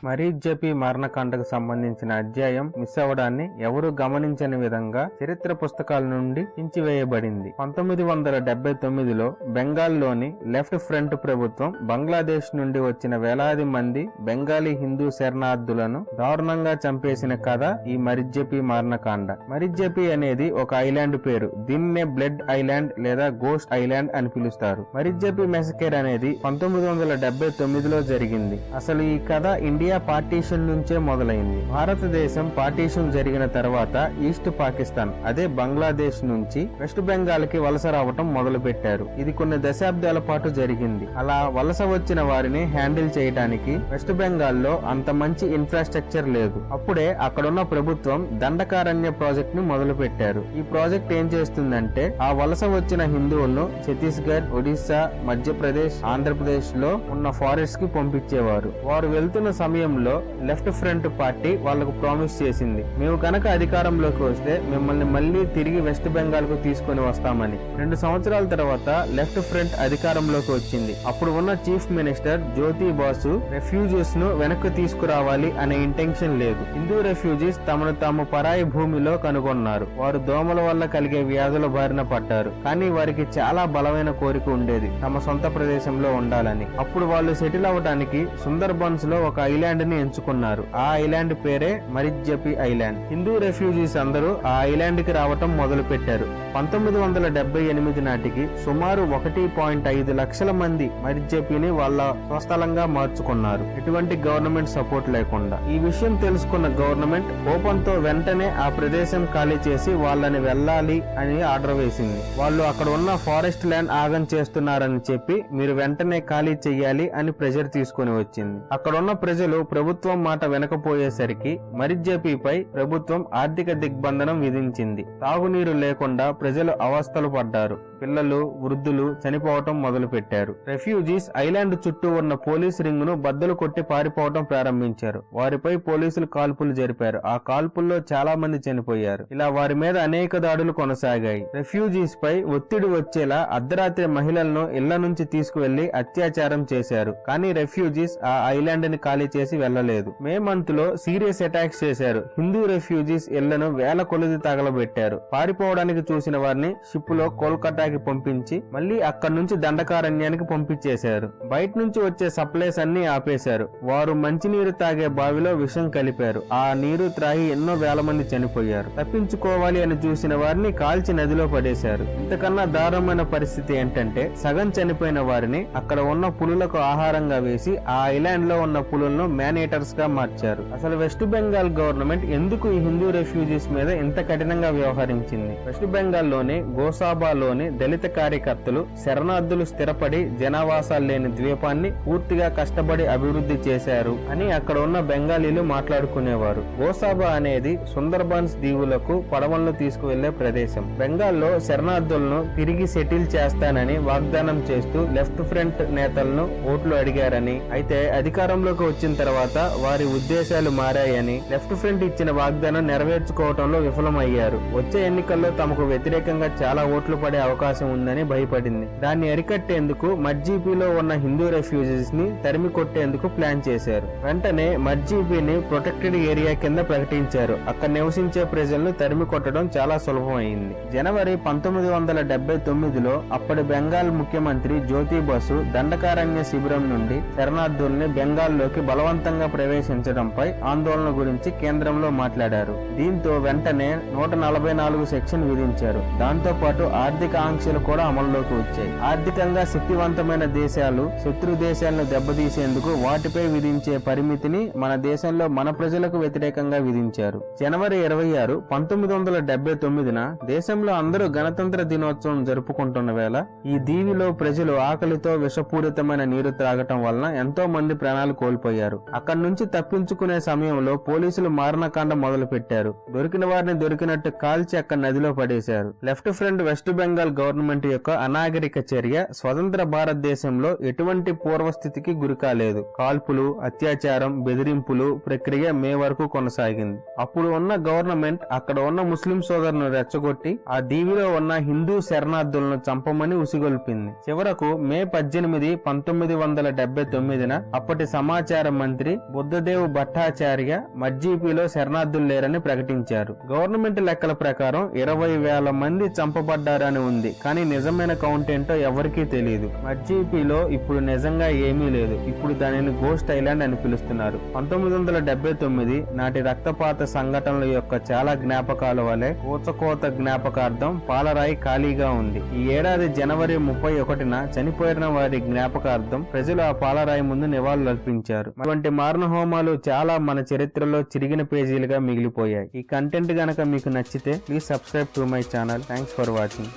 మరీజ్జపి మరణకాండకు సంబంధించిన అధ్యాయం మిస్ అవ్వడాన్ని ఎవరూ గమనించని విధంగా చరిత్ర పుస్తకాల నుండి చించివేయబడింది. 1979లో బెంగాల్లోని లెఫ్ట్ ఫ్రంట్ ప్రభుత్వం బంగ్లాదేశ్ నుండి వచ్చిన వేలాది మంది బెంగాలీ హిందూ శరణార్థులను దారుణంగా చంపేసిన కథ ఈ మరీజ్జపి మరణకాండ. మరీజ్జపి అనేది ఒక ఐలాండ్ పేరు. దీన్నే బ్లడ్ ఐలాండ్ లేదా గోస్ట్ ఐలాండ్ అని పిలుస్తారు. మరీజ్జపి మెసకేర్ అనేది 1979లో జరిగింది. అసలు ఈ కథ ఇండియా పార్టీషన్ నుంచే మొదలైంది. భారతదేశం పార్టీషన్ జరిగిన తర్వాత ఈస్ట్ పాకిస్తాన్ అదే బంగ్లాదేశ్ నుంచి వెస్ట్ బెంగాల్ కి వలస రావటం మొదలు పెట్టారు. ఇది కొన్ని దశాబ్దాల పాటు జరిగింది. అలా వలస వచ్చిన వారిని హ్యాండిల్ చేయడానికి వెస్ట్ బెంగాల్ లో అంత మంచి ఇన్ఫ్రాస్ట్రక్చర్ లేదు. అప్పుడే అక్కడున్న ప్రభుత్వం దండకారణ్య ప్రాజెక్ట్ ని మొదలు పెట్టారు. ఈ ప్రాజెక్ట్ ఏం చేస్తుందంటే ఆ వలస వచ్చిన హిందువులను ఛత్తీస్గఢ్, ఒడిశా, మధ్యప్రదేశ్, ఆంధ్రప్రదేశ్ లో ఉన్న ఫారెస్ట్ కి పంపించేవారు. వారు వెళ్తున్న సమయంలో లెఫ్ట్ ఫ్రంట్ పార్టీ వాళ్లకు ప్రామిస్ చేసింది, మేము కనుక అధికారంలోకి వస్తే మిమ్మల్ని మళ్లీ తిరిగి వెస్ట్ బెంగాల్ కు తీసుకుని వస్తామని. 2 సంవత్సరాల తర్వాత లెఫ్ట్ ఫ్రంట్ అధికారంలోకి వచ్చింది. అప్పుడు ఉన్న చీఫ్ మినిస్టర్ జ్యోతి బాసు రెఫ్యూజీస్ ను వెనక్కి తీసుకురావాలి అనే ఇంటెన్షన్ లేదు. హిందూ రెఫ్యూజీస్ తమను తాము పరాయి భూమిలో కనుగొన్నారు. వారు దోమల వల్ల కలిగే వ్యాధుల బారిన పడ్డారు. కానీ వారికి చాలా బలమైన కోరిక ఉండేది, తమ సొంత ప్రదేశంలో ఉండాలని. అప్పుడు వాళ్ళు సెటిల్ అవడానికి సుందర్బన్స్ లో ఒక ఐలాండ్ ని ఎంచుకున్నారు. ఆ ఐలాండ్ పేరే మరీజ్జపి ఐలాండ్. హిందూ రెఫ్యూజీస్ అందరూ ఆ ఐలాండ్ కి రావటం మొదలు పెట్టారు. 1978 నాటికి సుమారు 1.5 లక్షల మంది మరీజ్జపిని వాళ్ళ స్వస్థలంగా మార్చుకున్నారు, ఎటువంటి గవర్నమెంట్ సపోర్ట్ లేకుండా. ఈ విషయం తెలుసుకున్న గవర్నమెంట్ కోపంతో వెంటనే ఆ ప్రదేశం ఖాళీ చేసి వాళ్ళని వెళ్ళాలి అని ఆర్డర్ వేసింది. వాళ్ళు అక్కడ ఉన్న ఫారెస్ట్ ల్యాండ్ ఆగం చేస్తున్నారని చెప్పి మీరు వెంటనే ఖాళీ చెయ్యాలి అని ప్రెజర్ తీసుకుని వచ్చింది. అక్కడున్న ప్రజలు ప్రభుత్వం మాట వెనకపోయేసరికి మరీజ్జపిపై ప్రభుత్వం ఆర్థిక దిగ్బంధనం విధించింది. తాగునీరు లేకుండా ప్రజలు అవస్థలు పడ్డారు. పిల్లలు, వృద్ధులు చనిపోవటం మొదలు పెట్టారు. రెఫ్యూజీస్ ఐలాండ్ చుట్టూ ఉన్న పోలీస్ రింగ్ ను బద్దలు కొట్టి పారిపోవటం ప్రారంభించారు. వారిపై పోలీసులు కాల్పులు జరిపారు. ఆ కాల్పుల్లో చాలా మంది చనిపోయారు. ఇలా వారి మీద అనేక దాడులు కొనసాగాయి. రెఫ్యూజీస్ పై ఒత్తిడి వచ్చేలా అర్ధరాత్రి మహిళలను ఇళ్ల నుంచి తీసుకువెళ్లి అత్యాచారం చేశారు. కానీ రెఫ్యూజీస్ ఆ ఐలాండ్ ని ఖాళీ చేసి వెళ్లలేదు. మే మంత్ లో సీరియస్ అటాక్స్ చేశారు. హిందూ రెఫ్యూజీస్ ఇళ్లను వేల కొలది తగలబెట్టారు. పారిపోవడానికి చూసిన వారిని షిప్ లో కోల్కతాకి పంపించి మళ్లీ అక్కడి నుంచి దండకారణ్యానికి పంపించేశారు. బయట నుంచి వచ్చే సప్లైస్ అన్ని ఆపేశారు. వారు మంచినీరు తాగే బావిలో విషం కలిపారు. ఆ నీరు త్రాగి ఎన్నో వేల మంది చనిపోయారు. తప్పించుకోవాలి అని చూసిన వారిని కాల్చి నదిలో పడేశారు. ఇంతకన్నా దారుణమైన పరిస్థితి ఏంటంటే సగం చనిపోయిన వారిని అక్కడ ఉన్న పులులకు ఆహారంగా వేసి ఆ ఐలాండ్ లో ఉన్న పులులను మేనేటర్స్ గా మార్చారు. అసలు వెస్ట్ బెంగాల్ గవర్నమెంట్ ఎందుకు ఈ హిందూ రెఫ్యూజీస్ మీద ఇంత కఠినంగా వ్యవహరించింది? వెస్ట్ బెంగాల్ లోని గోసాబాలోని దళిత కార్యకర్తలు శరణార్థులు స్థిరపడి జనావాసాలు లేని ద్వీపాన్ని పూర్తిగా కష్టపడి అభివృద్ధి చేశారు అని అక్కడ ఉన్న బెంగాలీలు మాట్లాడుకునేవారు. గోసాబా అనేది సుందర్బన్స్ దీవులకు పడవలను తీసుకువెళ్లే ప్రదేశం. బెంగాల్లో శరణార్థులను తిరిగి సెటిల్ చేస్తానని వాగ్దానం చేస్తూ లెఫ్ట్ ఫ్రంట్ నేతలను ఓట్లు అడిగారని, అయితే అధికారంలోకి వచ్చిన తర్వాత వారి ఉద్దేశాలు మారాయని, లెఫ్ట్ ఫ్రంట్ ఇచ్చిన వాగ్దానం నెరవేర్చుకోవడంలో విఫలమయ్యారు. వచ్చే ఎన్నికల్లో తమకు వ్యతిరేకంగా చాలా ఓట్లు పడే అవకాశం ఉందని భయపడింది. దాన్ని అరికట్టేందుకు మర్జీపీలో ఉన్న హిందూ రెఫ్యూజీస్ ని తరిమి కొట్టేందుకు ప్లాన్ చేశారు. వెంటనే మర్జీపీని ప్రొటెక్టెడ్ ఏరియా కింద ప్రకటించారు. అక్కడ నివసించే ప్రజలను తరిమి కొట్టడం చాలా సులభమైంది. జనవరి 1979లో అప్పటి బెంగాల్ ముఖ్యమంత్రి జ్యోతి బాసు దండకారణ్య శిబిరం నుండి శరణార్థుల్ని బెంగాల్లోకి బలవంతంగా ప్రవేశించడంపై ఆందోళన గురించి కేంద్రంలో మాట్లాడారు. దీంతో వెంటనే 144 సెక్షన్ విధించారు. దాంతో పాటు ఆర్థిక ఆంక్షలు కూడా అమల్లోకి వచ్చాయి. ఆర్థికంగా శక్తివంతమైన దేశాలు శత్రు దేశాలను దెబ్బతీసేందుకు వాటిపై విధించే పరిమితిని మన దేశంలో మన ప్రజలకు వ్యతిరేకంగా విధించారు. జనవరి 26, 1979న దేశంలో అందరూ గణతంత్ర దినోత్సవం జరుపుకుంటున్న వేళ ఈ దీవిలో ప్రజలు ఆకలితో విషపూరితమైన నీరు త్రాగటం వలన ఎంతో మంది ప్రాణాలు కోల్పోయారు. అక్కడి నుంచి తప్పించుకునే సమయంలో పోలీసులు మారణకాండ మొదలు పెట్టారు. దొరికిన వారిని దొరికినట్టు కాల్చి అక్కడ నదిలో పడేశారు. Left front west Bengal government యొక్క అనాగరిక చర్య స్వతంత్ర భారతదేశంలో ఎటువంటి పూర్వస్థితికి గురికాలేదు. కాల్పులు, అత్యాచారం, బెదిరింపులు ప్రక్రియ మే వరకు కొనసాగింది. అప్పుడు ఉన్న గవర్నమెంట్ అక్కడ ఉన్న ముస్లిం సోదరులను రెచ్చగొట్టి ఆ దీవిలో ఉన్న హిందూ శరణార్థులను చంపమని ఉసిగొల్పింది. చివరకు మే 18, 1979న అప్పటి సమాచార మంత్రి ముఖ్యమంత్రి బుద్ధదేవ్ భట్టాచార్య మజ్జీపీలో శరణార్థులు లేరని ప్రకటించారు. గవర్నమెంట్ లెక్కల ప్రకారం 20,000 మంది చంపబడ్డారని ఉంది, కానీ నిజమైన కౌంట్ ఏంటో ఎవరికీ తెలియదు. మజ్జీపీలో ఇప్పుడు నిజంగా ఏమీ లేదు. ఇప్పుడు దానిని గోస్ట్ ఐలాండ్ అని పిలుస్తున్నారు. 1979 నాటి రక్తపాత సంఘటనల యొక్క చాలా జ్ఞాపకాల వలె ఊచకోత జ్ఞాపకార్థం పాలరాయి ఖాళీగా ఉంది. ఈ ఏడాది జనవరి 31న చనిపోయిన వారి జ్ఞాపకార్థం ప్రజలు ఆ పాలరాయి ముందు నివాళులు అర్పించారు. అటువంటి మారణ హోమాలు చాలా మన చరిత్రలో చిరిగిన పేజీలుగా మిగిలిపోయాయి. ఈ కంటెంట్ గనక మీకు నచ్చితే please subscribe to my channel. Thanks for watching.